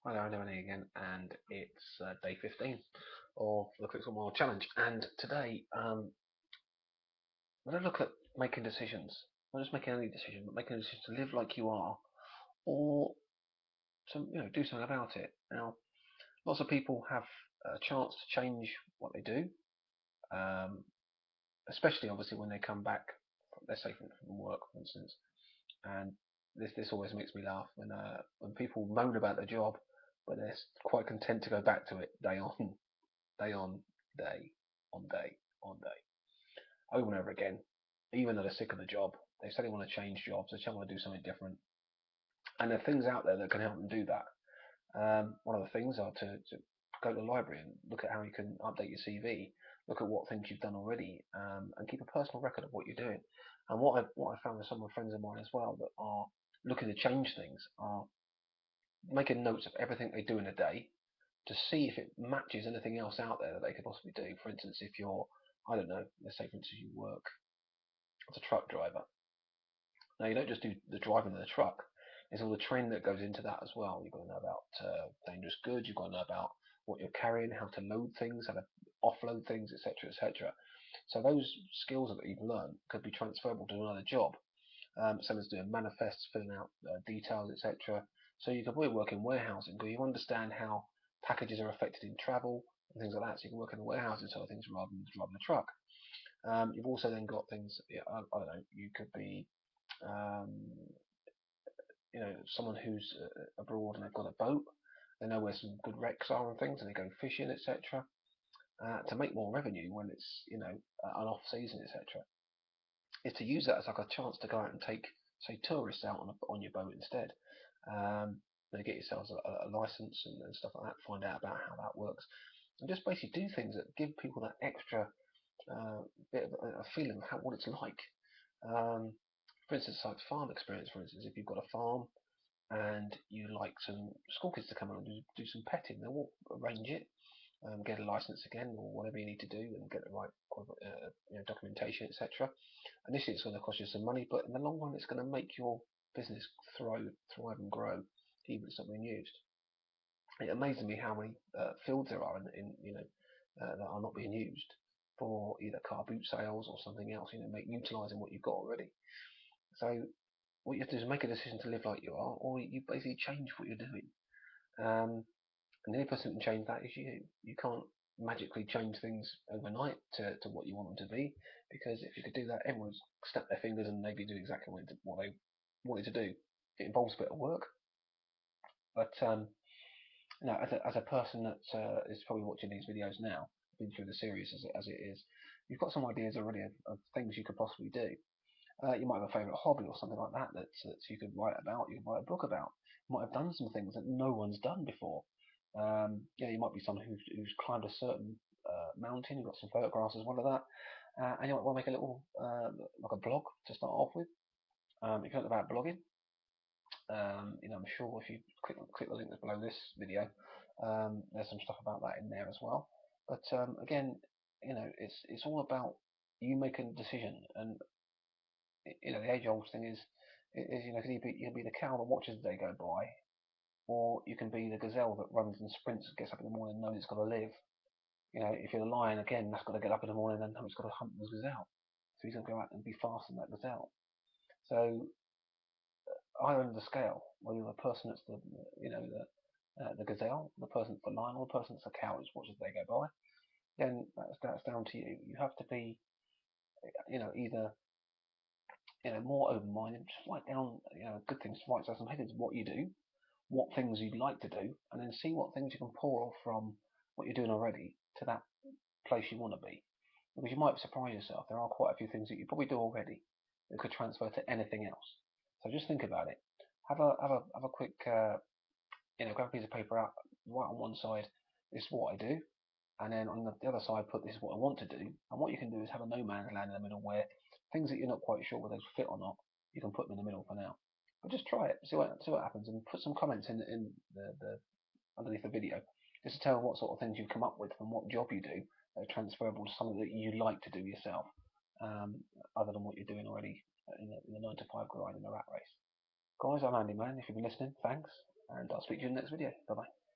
Hi there, I'm Andy again, and it's day 15 of the Quick Mile Challenge. And today, we're going to look at making decisions. Not just making any decision, but making a decision to live like you are, or do something about it. Now, lots of people have a chance to change what they do, um, especially obviously when they come back, let's say from work, for instance. And this always makes me laugh when people moan about their job, but they're quite content to go back to it day on, day on, day on day on day, over and over again. Even though they're sick of the job, they say they want to change jobs, they say they want to do something different, and there are things out there that can help them do that. One of the things are to go to the library and look at how you can update your CV, look at what things you've done already, and keep a personal record of what you're doing. And what I found with some of my friends of mine as well that are looking to change things are making notes of everything they do in a day to see if it matches anything else out there that they could possibly do. For instance, if you're, I don't know, let's say for instance you work as a truck driver. Now you don't just do the driving of the truck. There's all the training that goes into that as well. You've got to know about dangerous goods. You've got to know about what you're carrying, how to load things, how to offload things, etc., etc. So those skills that you've learned could be transferable to another job. Someone's doing manifests, filling out details, etc. So you can probably work in warehousing because you understand how packages are affected in travel and things like that. So you can work in the warehousing side of things rather than driving the truck. You've also then got things. I don't know. You could be, um, someone who's abroad and they've got a boat. They know where some good wrecks are and things, and they go fishing, etc. To make more revenue when it's an off season, etc. Is to use that as like a chance to go out and take, say, tourists out on your boat instead. Get yourselves a license and stuff like that. Find out about how that works, and just basically do things that give people that extra bit of a feeling of what it's like. Um, for instance, like farm experience. For instance, if you've got a farm and you like some school kids to come along and do some petting, they'll arrange it, get a license again or whatever you need to do, and get the right documentation, etc. Initially, it's going to cost you some money, but in the long run, it's going to make your business thrive and grow, even if it's not being used. It amazes me how many fields there are that are not being used for either car boot sales or something else. Utilising what you've got already. So what you have to do is make a decision to live like you are, or you basically change what you're doing. And the only person who can change that is you. You can't magically change things overnight to what you want them to be, because if you could do that, everyone would snap their fingers and maybe do exactly what they wanted to do. It involves a bit of work, but as a person that is probably watching these videos now, been through the series as it is, you've got some ideas already of things you could possibly do. You might have a favourite hobby or something like that that you could write about, you could write a book about. You might have done some things that no one's done before. You might be someone who's climbed a certain mountain. You've got some photographs as well of that, and you might want to make a little like a blog to start off with. If you think about blogging, I'm sure if you click the link that's below this video, there's some stuff about that in there as well. But again, it's all about you making a decision, and the age-old thing is you'll be the cow that watches the day go by, or you can be the gazelle that runs and sprints, gets up in the morning, and knows it's got to live. If you're the lion, again, that's got to get up in the morning and know it's got to hunt the gazelle. So he's going to go out and be faster than that gazelle. So either end of the scale, whether you're the person that's the gazelle, the person that's the lion, or the person that's the cow that watches the day go by, then that's down to you. You have to be, either more open-minded. Just write down, good things. Write down some headings. What you do, what things you'd like to do, and then see what things you can pour off from what you're doing already to that place you want to be. Because you might surprise yourself. There are quite a few things that you probably do already that could transfer to anything else. So just think about it. Have a quick, grab a piece of paper out, write on one side, this is what I do, and then on the other side, put this is what I want to do. And what you can do is have a no man's land in the middle where things that you're not quite sure whether they fit or not, you can put them in the middle for now. But just try it, see what happens, and put some comments in the underneath the video, just to tell what sort of things you've come up with from what job you do that are transferable to something that you like to do yourself, other than what you're doing already in the 9 to 5 grind in the rat race. Guys, I'm Andy Man. If you've been listening, thanks. and I'll speak to you in the next video. Bye bye.